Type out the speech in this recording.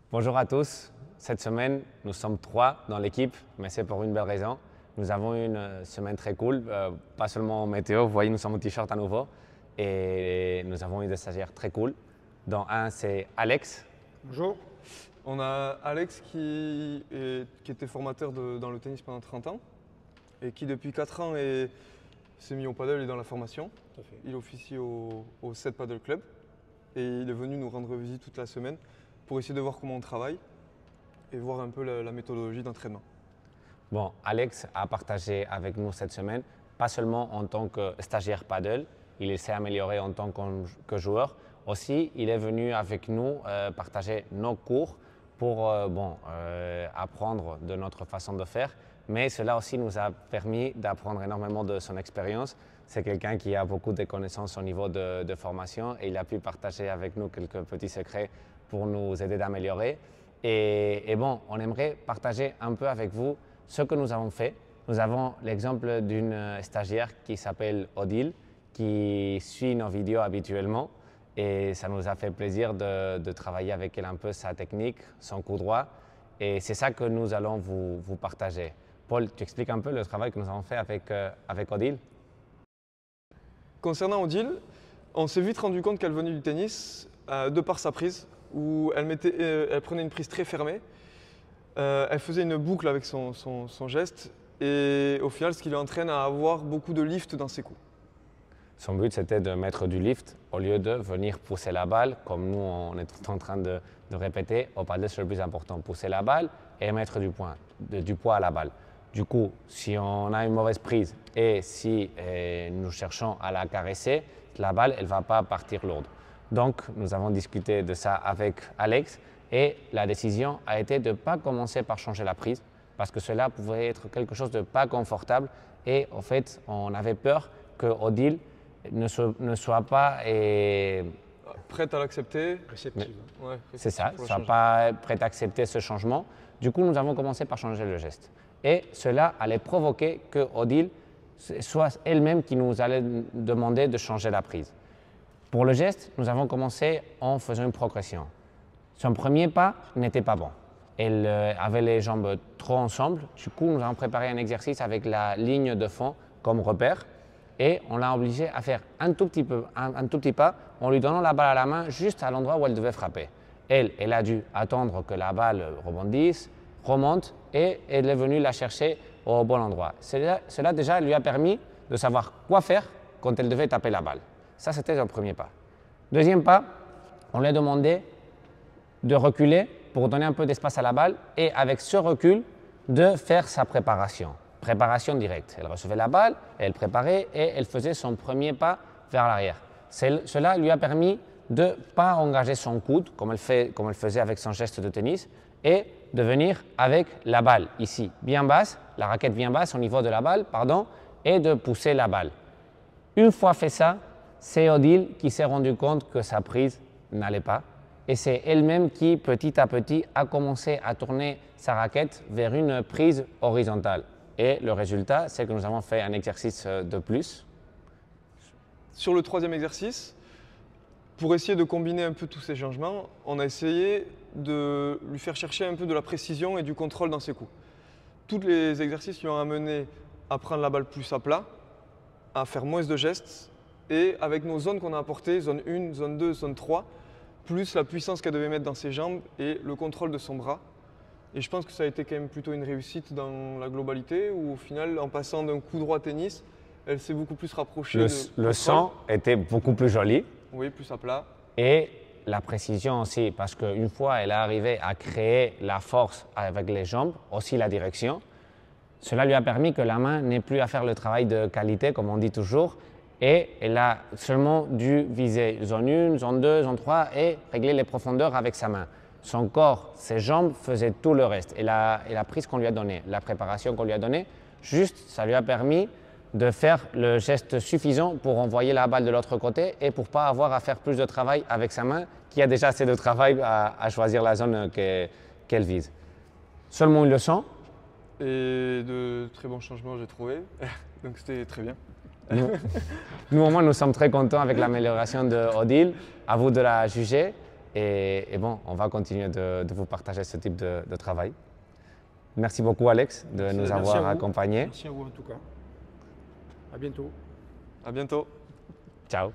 Bonjour à tous. Cette semaine, nous sommes 3 dans l'équipe, mais c'est pour une belle raison. Nous avons une semaine très cool, pas seulement en météo, vous voyez, nous sommes en t-shirt à nouveau. Et nous avons eu des stagiaires très cool. Dont un, c'est Alex. Bonjour. On a Alex qui était formateur dans le tennis pendant 30 ans et qui depuis 4 ans s'est mis au paddle et dans la formation. Tout à fait. Il officie au 7 Paddle Club et il est venu nous rendre visite toute la semaine pour essayer de voir comment on travaille et voir un peu la méthodologie d'entraînement. Bon, Alex a partagé avec nous cette semaine, pas seulement en tant que stagiaire paddle, il s'est amélioré en tant que joueur. Aussi, il est venu avec nous partager nos cours pour apprendre de notre façon de faire. Mais cela aussi nous a permis d'apprendre énormément de son expérience. C'est quelqu'un qui a beaucoup de connaissances au niveau de formation et il a pu partager avec nous quelques petits secrets pour nous aider d'améliorer. Et bon, on aimerait partager un peu avec vous ce que nous avons fait. Nous avons l'exemple d'une stagiaire qui s'appelle Odile, qui suit nos vidéos habituellement. Et ça nous a fait plaisir de travailler avec elle un peu sa technique, son coup droit. Et c'est ça que nous allons vous partager. Paul, tu expliques un peu le travail que nous avons fait avec Odile? Concernant Odile, on s'est vite rendu compte qu'elle venait du tennis de par sa prise, où elle prenait une prise très fermée. Elle faisait une boucle avec son geste et au final, ce qui l'entraîne à avoir beaucoup de lift dans ses coups. Son but, c'était de mettre du lift au lieu de venir pousser la balle, comme nous, on est tout en train de répéter. Au paddle, c'est le plus important, pousser la balle et mettre du poids à la balle. Du coup, si on a une mauvaise prise et si nous cherchons à la caresser, la balle, elle ne va pas partir lourde. Donc, nous avons discuté de ça avec Alex et la décision a été de ne pas commencer par changer la prise parce que cela pouvait être quelque chose de pas confortable et en fait, on avait peur que Odile ne soit pas prête à l'accepter. Réceptive. Ouais, c'est ça, pour le soit changement. pas prête à accepter ce changement. Du coup, nous avons commencé par changer le geste. Et cela allait provoquer que Odile soit elle-même qui nous allait demander de changer la prise. Pour le geste, nous avons commencé en faisant une progression. Son premier pas n'était pas bon. Elle avait les jambes trop ensemble. Du coup, nous avons préparé un exercice avec la ligne de fond comme repère. Et on l'a obligée à faire un tout petit pas en lui donnant la balle à la main juste à l'endroit où elle devait frapper. Elle a dû attendre que la balle rebondisse, remonte et elle est venue la chercher au bon endroit. Cela déjà lui a permis de savoir quoi faire quand elle devait taper la balle. Ça, c'était le premier pas. Deuxième pas, on lui a demandé de reculer pour donner un peu d'espace à la balle et avec ce recul, de faire sa préparation. Préparation directe. Elle recevait la balle, elle préparait et elle faisait son premier pas vers l'arrière. Cela lui a permis de ne pas engager son coude comme elle faisait avec son geste de tennis et de venir avec la balle ici, bien basse, la raquette bien basse au niveau de la balle, et de pousser la balle. Une fois fait ça, c'est Odile qui s'est rendu compte que sa prise n'allait pas et c'est elle-même qui, petit à petit, a commencé à tourner sa raquette vers une prise horizontale. Et le résultat, c'est que nous avons fait un exercice de plus. Sur le troisième exercice, pour essayer de combiner un peu tous ces changements, on a essayé de lui faire chercher un peu de la précision et du contrôle dans ses coups. Tous les exercices lui ont amené à prendre la balle plus à plat, à faire moins de gestes et avec nos zones qu'on a apportées, zone 1, zone 2, zone 3, plus la puissance qu'elle devait mettre dans ses jambes et le contrôle de son bras. Et je pense que ça a été quand même plutôt une réussite dans la globalité où au final, en passant d'un coup droit tennis, elle s'est beaucoup plus rapprochée Le son était beaucoup plus joli. Oui, plus à plat. Et la précision aussi, parce qu'une fois elle est arrivée à créer la force avec les jambes, aussi la direction, cela lui a permis que la main n'ait plus à faire le travail de qualité, comme on dit toujours, et elle a seulement dû viser zone 1, zone 2, zone 3 et régler les profondeurs avec sa main. Son corps, ses jambes faisaient tout le reste. Et la prise qu'on lui a donnée, la préparation qu'on lui a donnée, juste, ça lui a permis de faire le geste suffisant pour envoyer la balle de l'autre côté et pour ne pas avoir à faire plus de travail avec sa main qui a déjà assez de travail à choisir la zone qu'elle vise. Seulement une leçon. Et de très bons changements, j'ai trouvé. Donc c'était très bien. Nous, au moins, nous sommes très contents avec l'amélioration de Odile. À vous de la juger. Et bon, on va continuer de vous partager ce type de travail. Merci beaucoup Alex de nous avoir accompagnés. Merci à vous en tout cas. À bientôt. À bientôt. Ciao.